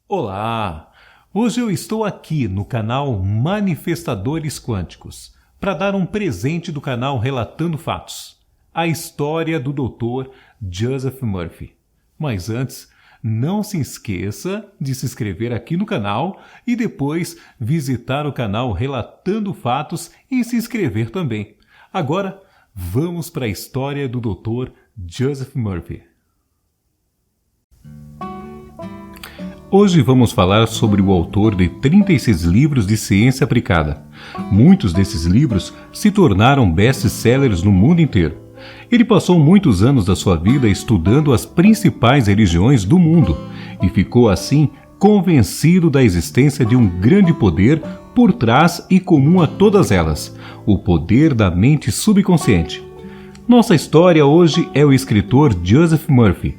Olá! Hoje eu estou aqui no canal Manifestadores Quânticos para dar um presente do canal Relatando Fatos, a história do Dr. Joseph Murphy. Mas antes, não se esqueça de se inscrever aqui no canal e depois visitar o canal Relatando Fatos e se inscrever também. Agora, vamos para a história do Dr. Joseph Murphy. Hoje vamos falar sobre o autor de 36 livros de ciência aplicada. Muitos desses livros se tornaram best-sellers no mundo inteiro. Ele passou muitos anos da sua vida estudando as principais religiões do mundo e ficou assim convencido da existência de um grande poder por trás e comum a todas elas, o poder da mente subconsciente. Nossa história hoje é o escritor Joseph Murphy.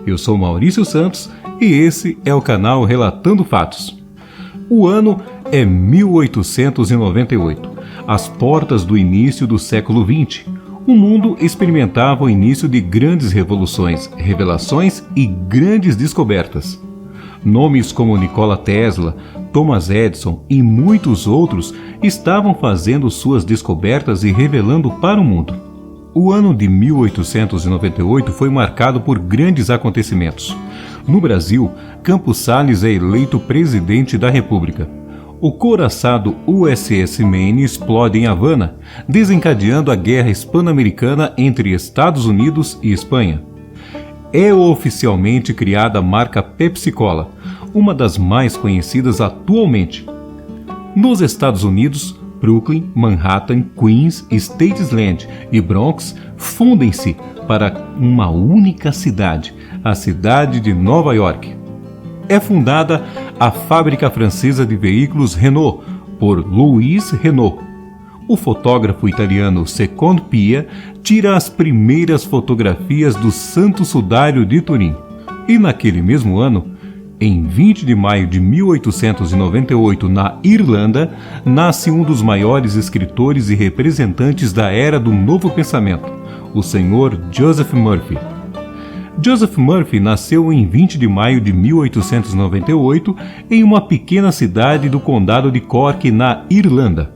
Eu sou Maurício Santos e esse é o canal Relatando Fatos. O ano é 1898, às portas do início do século XX. O mundo experimentava o início de grandes revoluções, revelações e grandes descobertas. Nomes como Nikola Tesla, Thomas Edison e muitos outros estavam fazendo suas descobertas e revelando para o mundo. O ano de 1898 foi marcado por grandes acontecimentos. No Brasil, Campos Salles é eleito presidente da República. O couraçado USS Maine explode em Havana, desencadeando a Guerra Hispano-Americana entre Estados Unidos e Espanha. É oficialmente criada a marca Pepsi-Cola, uma das mais conhecidas atualmente. Nos Estados Unidos, Brooklyn, Manhattan, Queens, Staten Island e Bronx fundem-se para uma única cidade, a cidade de Nova York. É fundada a fábrica francesa de veículos Renault, por Louis Renault. O fotógrafo italiano Secondo Pia tira as primeiras fotografias do Santo Sudário de Turim. E naquele mesmo ano, em 20 de maio de 1898, na Irlanda, nasce um dos maiores escritores e representantes da era do Novo Pensamento, o Sr. Joseph Murphy. Joseph Murphy nasceu em 20 de maio de 1898 em uma pequena cidade do condado de Cork, na Irlanda.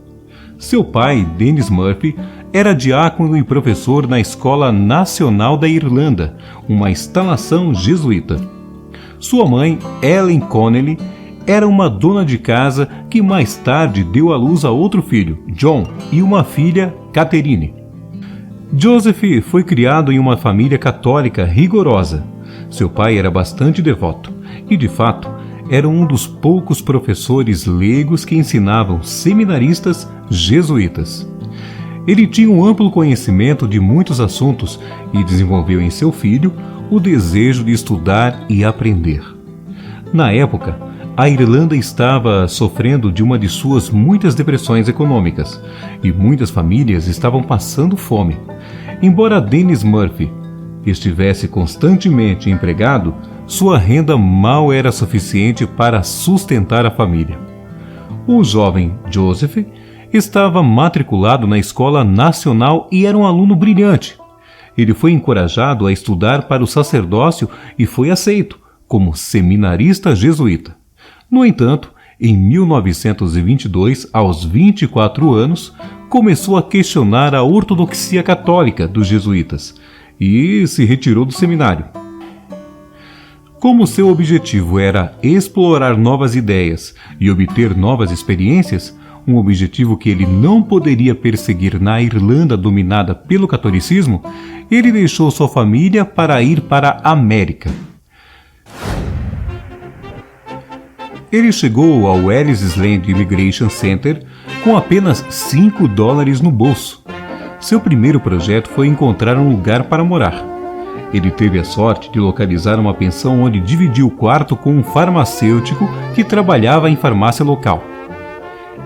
Seu pai, Dennis Murphy, era diácono e professor na Escola Nacional da Irlanda, uma instalação jesuíta. Sua mãe, Ellen Connelly, era uma dona de casa que mais tarde deu à luz a outro filho, John, e uma filha, Catherine. Joseph foi criado em uma família católica rigorosa. Seu pai era bastante devoto e, de fato, era um dos poucos professores leigos que ensinavam seminaristas jesuítas. Ele tinha um amplo conhecimento de muitos assuntos e desenvolveu em seu filho o desejo de estudar e aprender. Na época, a Irlanda estava sofrendo de uma de suas muitas depressões econômicas e muitas famílias estavam passando fome. Embora Dennis Murphy estivesse constantemente empregado, sua renda mal era suficiente para sustentar a família. O jovem Joseph estava matriculado na Escola Nacional e era um aluno brilhante. Ele foi encorajado a estudar para o sacerdócio e foi aceito como seminarista jesuíta. No entanto, em 1922, aos 24 anos, começou a questionar a ortodoxia católica dos jesuítas e se retirou do seminário. Como seu objetivo era explorar novas ideias e obter novas experiências, um objetivo que ele não poderia perseguir na Irlanda dominada pelo catolicismo, ele deixou sua família para ir para a América. Ele chegou ao Ellis Island Immigration Center com apenas $5 no bolso. Seu primeiro projeto foi encontrar um lugar para morar. Ele teve a sorte de localizar uma pensão onde dividiu o quarto com um farmacêutico que trabalhava em farmácia local.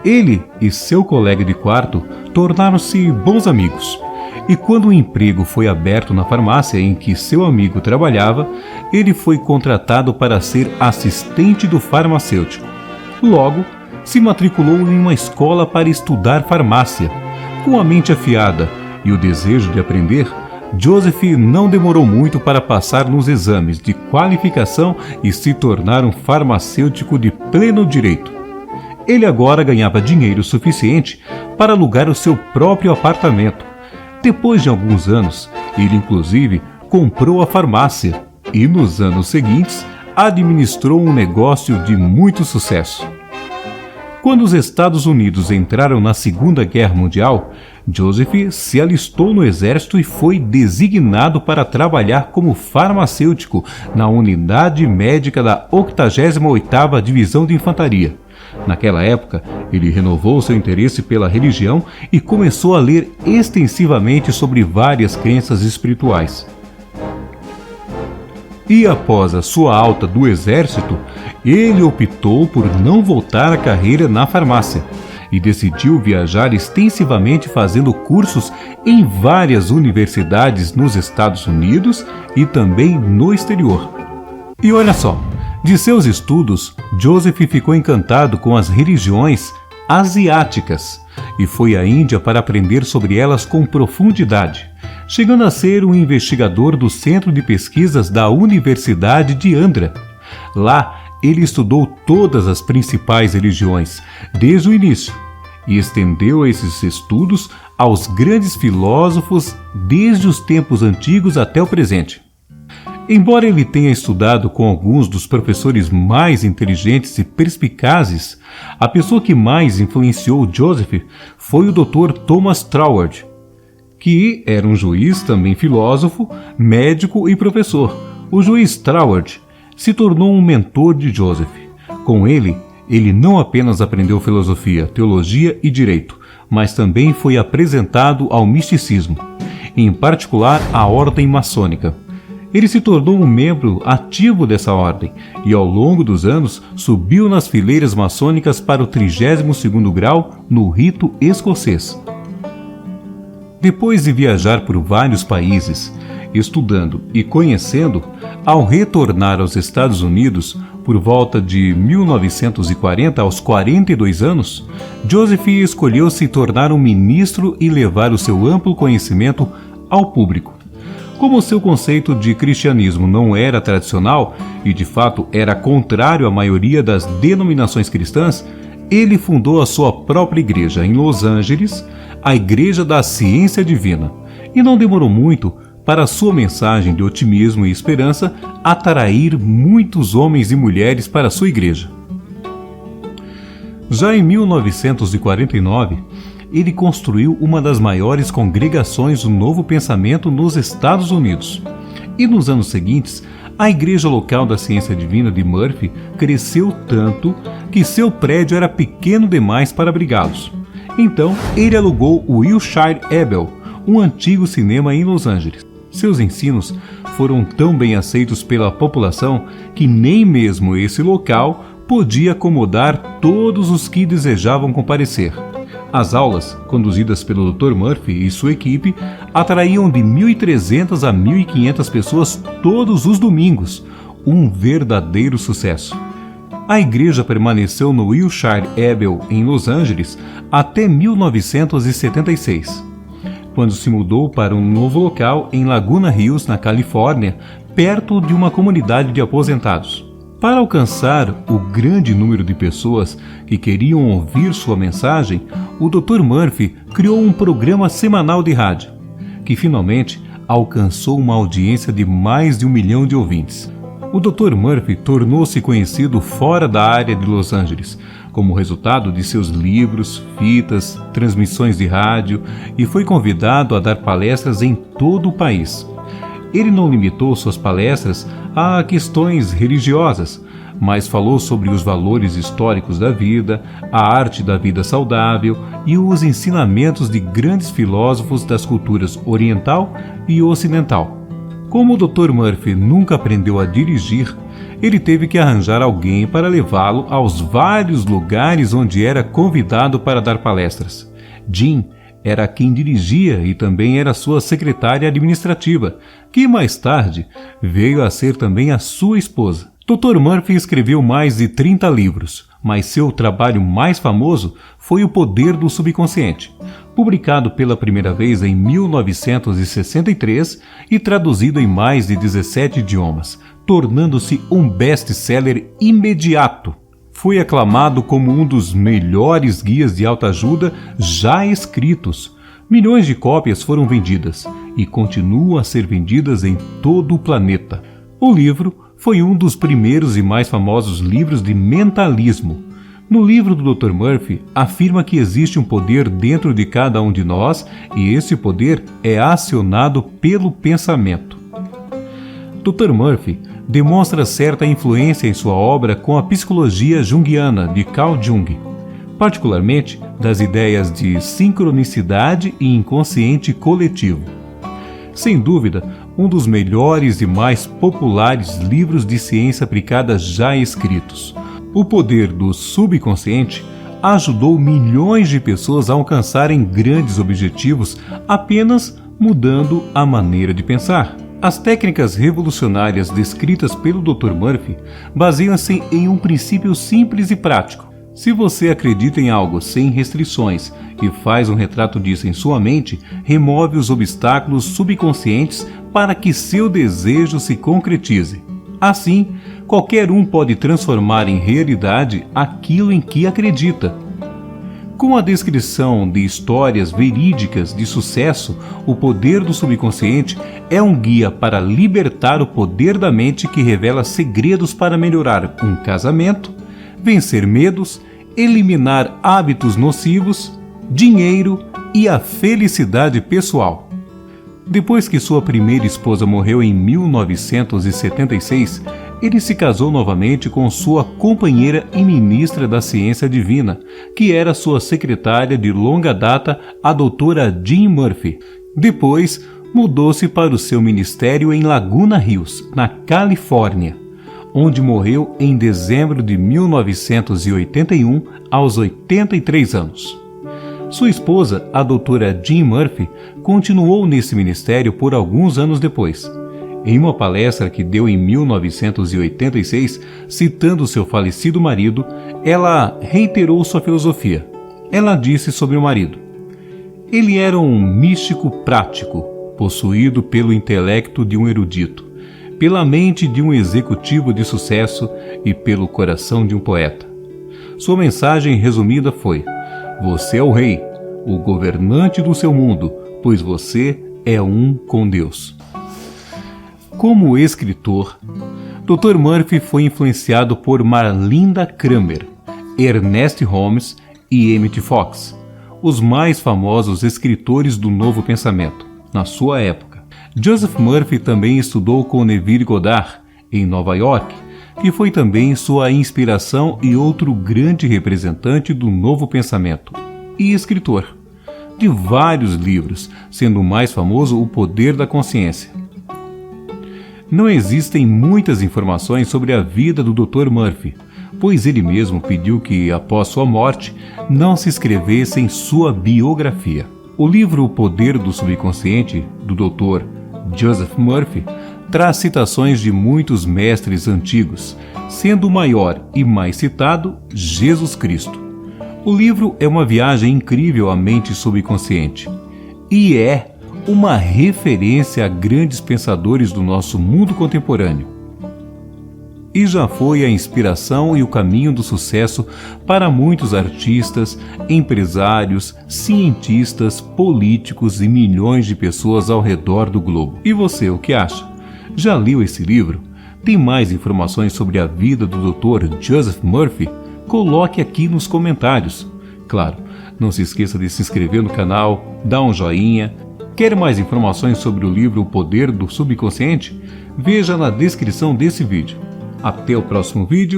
Ele e seu colega de quarto tornaram-se bons amigos, e quando o emprego foi aberto na farmácia em que seu amigo trabalhava, ele foi contratado para ser assistente do farmacêutico. Logo, se matriculou em uma escola para estudar farmácia. Com a mente afiada e o desejo de aprender, Joseph não demorou muito para passar nos exames de qualificação e se tornar um farmacêutico de pleno direito. Ele agora ganhava dinheiro suficiente para alugar o seu próprio apartamento. Depois de alguns anos, ele inclusive comprou a farmácia e, nos anos seguintes, administrou um negócio de muito sucesso. Quando os Estados Unidos entraram na Segunda Guerra Mundial, Joseph se alistou no exército e foi designado para trabalhar como farmacêutico na unidade médica da 88ª Divisão de Infantaria. Naquela época, ele renovou seu interesse pela religião e começou a ler extensivamente sobre várias crenças espirituais. E após a sua alta do exército, ele optou por não voltar à carreira na farmácia e decidiu viajar extensivamente fazendo cursos em várias universidades nos Estados Unidos e também no exterior. E olha só, de seus estudos, Joseph ficou encantado com as religiões asiáticas e foi à Índia para aprender sobre elas com profundidade, chegando a ser um investigador do Centro de Pesquisas da Universidade de Andhra. Lá, ele estudou todas as principais religiões, desde o início, e estendeu esses estudos aos grandes filósofos desde os tempos antigos até o presente. Embora ele tenha estudado com alguns dos professores mais inteligentes e perspicazes, a pessoa que mais influenciou Joseph foi o Dr. Thomas Troward, que era um juiz, também filósofo, médico e professor. O juiz Troward se tornou um mentor de Joseph. Com ele não apenas aprendeu filosofia, teologia e direito, mas também foi apresentado ao misticismo, em particular à ordem maçônica. Ele se tornou um membro ativo dessa ordem e, ao longo dos anos, subiu nas fileiras maçônicas para o 32º grau no rito escocês. Depois de viajar por vários países, estudando e conhecendo, ao retornar aos Estados Unidos, por volta de 1940, aos 42 anos, Joseph escolheu se tornar um ministro e levar o seu amplo conhecimento ao público. Como seu conceito de cristianismo não era tradicional e, de fato, era contrário à maioria das denominações cristãs, ele fundou a sua própria igreja em Los Angeles, a Igreja da Ciência Divina, e não demorou muito para sua mensagem de otimismo e esperança atrair muitos homens e mulheres para sua igreja. Já em 1949, ele construiu uma das maiores congregações do Novo Pensamento nos Estados Unidos. E nos anos seguintes, a igreja local da Ciência Divina de Murphy cresceu tanto que seu prédio era pequeno demais para abrigá-los. Então, ele alugou o Wilshire Ebel, um antigo cinema em Los Angeles. Seus ensinos foram tão bem aceitos pela população que nem mesmo esse local podia acomodar todos os que desejavam comparecer. As aulas, conduzidas pelo Dr. Murphy e sua equipe, atraíam de 1.300 a 1.500 pessoas todos os domingos, um verdadeiro sucesso. A igreja permaneceu no Wilshire Ebel, em Los Angeles, até 1976, quando se mudou para um novo local em Laguna Hills, na Califórnia, perto de uma comunidade de aposentados. Para alcançar o grande número de pessoas que queriam ouvir sua mensagem, o Dr. Murphy criou um programa semanal de rádio, que finalmente alcançou uma audiência de mais de 1 milhão de ouvintes. O Dr. Murphy tornou-se conhecido fora da área de Los Angeles, como resultado de seus livros, fitas, transmissões de rádio, e foi convidado a dar palestras em todo o país. Ele não limitou suas palestras a questões religiosas, mas falou sobre os valores históricos da vida, a arte da vida saudável e os ensinamentos de grandes filósofos das culturas oriental e ocidental. Como o Dr. Murphy nunca aprendeu a dirigir, ele teve que arranjar alguém para levá-lo aos vários lugares onde era convidado para dar palestras. Jean era quem dirigia e também era sua secretária administrativa, que mais tarde veio a ser também a sua esposa. Dr. Murphy escreveu mais de 30 livros, mas seu trabalho mais famoso foi O Poder do Subconsciente, publicado pela primeira vez em 1963 e traduzido em mais de 17 idiomas, tornando-se um best-seller imediato. Foi aclamado como um dos melhores guias de autoajuda já escritos. Milhões de cópias foram vendidas e continuam a ser vendidas em todo o planeta. O livro foi um dos primeiros e mais famosos livros de mentalismo. No livro do Dr. Murphy, afirma que existe um poder dentro de cada um de nós e esse poder é acionado pelo pensamento. Dr. Murphy demonstra certa influência em sua obra com a psicologia junguiana de Carl Jung, particularmente das ideias de sincronicidade e inconsciente coletivo. Sem dúvida, um dos melhores e mais populares livros de ciência aplicada já escritos. O Poder do Subconsciente ajudou milhões de pessoas a alcançarem grandes objetivos apenas mudando a maneira de pensar. As técnicas revolucionárias descritas pelo Dr. Murphy baseiam-se em um princípio simples e prático. Se você acredita em algo sem restrições e faz um retrato disso em sua mente, remove os obstáculos subconscientes para que seu desejo se concretize. Assim, qualquer um pode transformar em realidade aquilo em que acredita. Com a descrição de histórias verídicas de sucesso, O Poder do Subconsciente é um guia para libertar o poder da mente que revela segredos para melhorar um casamento, vencer medos, eliminar hábitos nocivos, dinheiro e a felicidade pessoal. Depois que sua primeira esposa morreu em 1976, ele se casou novamente com sua companheira e ministra da Ciência Divina, que era sua secretária de longa data, a doutora Jean Murphy. Depois, mudou-se para o seu ministério em Laguna Hills, na Califórnia, onde morreu em dezembro de 1981, aos 83 anos. Sua esposa, a doutora Jean Murphy, continuou nesse ministério por alguns anos depois. Em uma palestra que deu em 1986, citando seu falecido marido, ela reiterou sua filosofia. Ela disse sobre o marido: ele era um místico prático, possuído pelo intelecto de um erudito, pela mente de um executivo de sucesso e pelo coração de um poeta. Sua mensagem resumida foi: você é o rei, o governante do seu mundo, pois você é um com Deus. Como escritor, Dr. Murphy foi influenciado por Marlinda Kramer, Ernest Holmes e Emmett Fox, os mais famosos escritores do Novo Pensamento, na sua época. Joseph Murphy também estudou com Neville Goddard, em Nova York, que foi também sua inspiração e outro grande representante do Novo Pensamento, e escritor de vários livros, sendo o mais famoso O Poder da Consciência. Não existem muitas informações sobre a vida do Dr. Murphy, pois ele mesmo pediu que, após sua morte, não se escrevesse em sua biografia. O livro O Poder do Subconsciente, do Dr. Joseph Murphy, traz citações de muitos mestres antigos, sendo o maior e mais citado Jesus Cristo. O livro é uma viagem incrível à mente subconsciente e é uma referência a grandes pensadores do nosso mundo contemporâneo. E já foi a inspiração e o caminho do sucesso para muitos artistas, empresários, cientistas, políticos e milhões de pessoas ao redor do globo. E você, o que acha? Já leu esse livro? Tem mais informações sobre a vida do Dr. Joseph Murphy? Coloque aqui nos comentários. Claro, não se esqueça de se inscrever no canal, dar um joinha. Quer mais informações sobre o livro O Poder do Subconsciente? Veja na descrição desse vídeo. Até o próximo vídeo.